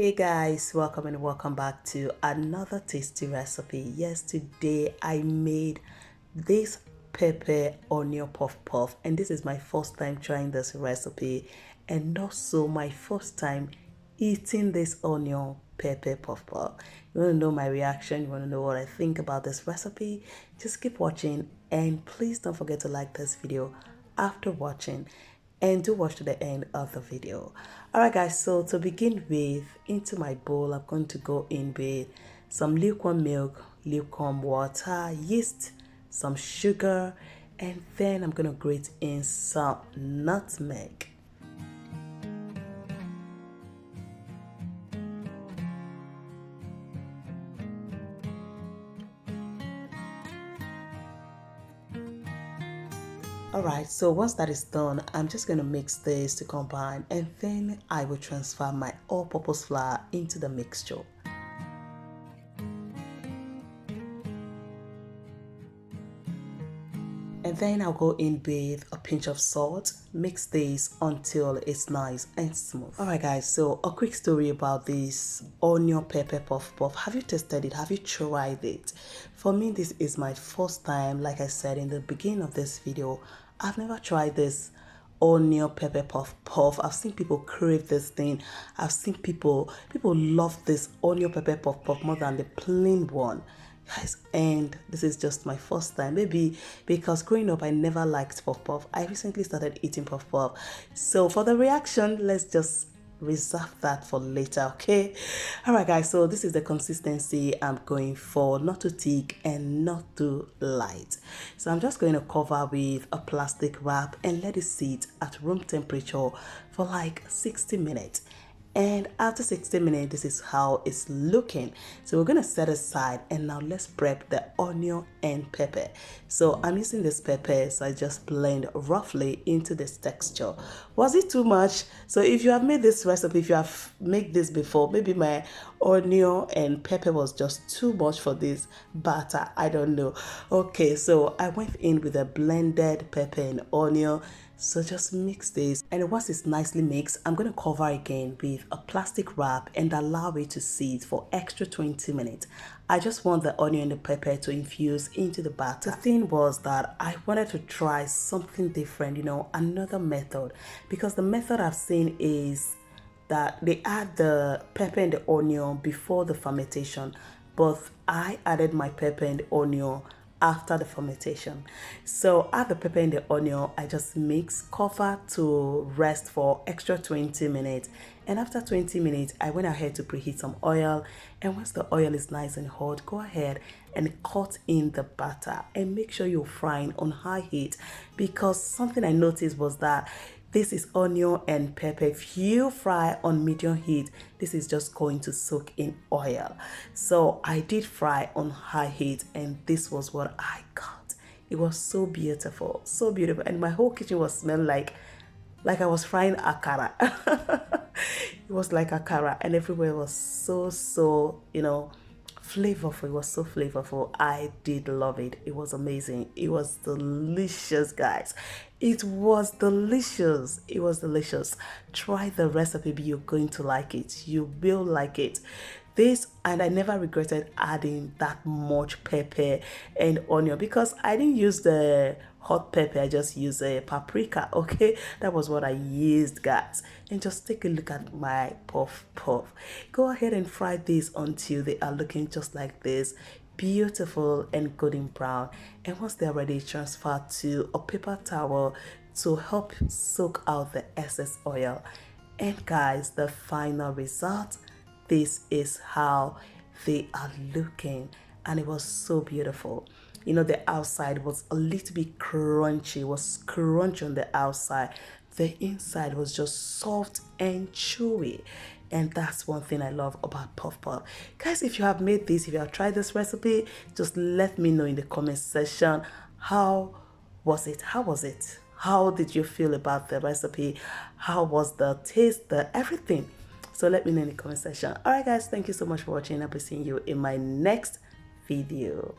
Hey guys, welcome and welcome back to another tasty recipe. Yes, today I made this pepper onion puff puff, and this is my first time trying this recipe and also my first time eating this onion pepper puff puff. You want to know my reaction, you want to know what I think about this recipe, just keep watching and please don't forget to like this video after watching and do watch to the end of the video. All right guys, so to begin with, into my bowl I'm going to go in with some lukewarm milk, lukewarm water, yeast, some sugar, and then I'm going to grate in some nutmeg. Alright, so once that is done, I'm just going to mix this to combine, and then I will transfer my all-purpose flour into the mixture. And then I'll go in with a pinch of salt, mix this until it's nice and smooth. Alright guys, so a quick story about this onion pepper puff puff. Have you tasted it? Have you tried it? For me, this is my first time. Like I said in the beginning of this video, I've never tried this onion pepper puff puff. I've seen people crave this thing. I've seen people love this onion pepper puff puff more than the plain one, guys, and this is just my first time. Maybe because growing up I never liked puff puff. I recently started eating puff puff, so for the reaction, let's just reserve that for later, okay? All right guys, so this is the consistency I'm going for, not too thick and not too light. So I'm just going to cover with a plastic wrap and let it sit at room temperature for like 60 minutes. And after 60 minutes, this is how it's looking. So we're going to set aside, and now let's prep the onion and pepper. So I'm using this pepper, so I just blend roughly into this texture. Was it too much? So if you have made this recipe, if you have made this before, maybe my onion and pepper was just too much for this batter, I don't know. Okay, so I went in with a blended pepper and onion. So just mix this, and once it's nicely mixed, I'm going to cover again with a plastic wrap and allow it to sit for extra 20 minutes. I just want the onion and the pepper to infuse into the batter. The thing was that I wanted to try something different, another method, because the method I've seen is that they add the pepper and the onion before the fermentation, but I added my pepper and the onion after the fermentation. So add the pepper and the onion, I just mix, cover to rest for extra 20 minutes, and after 20 minutes I went ahead to preheat some oil, and once the oil is nice and hot, go ahead and cut in the batter and make sure you're frying on high heat, because something I noticed was that this is onion and pepper. If you fry on medium heat, this is just going to soak in oil. So I did fry on high heat, and this was what I got. It was so beautiful, and my whole kitchen was smelling like I was frying akara. It was like akara, and everywhere was so flavorful. It was so flavorful. I did love it. It was amazing. It was delicious, guys. It was delicious. It was delicious. Try the recipe. You're going to like it. You will like it. This, and I never regretted adding that much pepper and onion, because I didn't use the hot pepper. I just used a paprika. Okay, that was what I used, guys. And just take a look at my puff puff. Go ahead and fry these until they are looking just like this, beautiful and golden brown. And once they're ready, transfer to a paper towel to help soak out the excess oil. And guys, the final result, this is how they are looking, and it was so beautiful. The outside was a little bit crunchy. It was crunchy on the outside. The inside was just soft and chewy. And that's one thing I love about puff puff. Guys, if you have made this, if you have tried this recipe, just let me know in the comment section. How was it? How was it? How did you feel about the recipe? How was the taste, the everything? So let me know in the comment section. All right guys, thank you so much for watching. I'll be seeing you in my next video.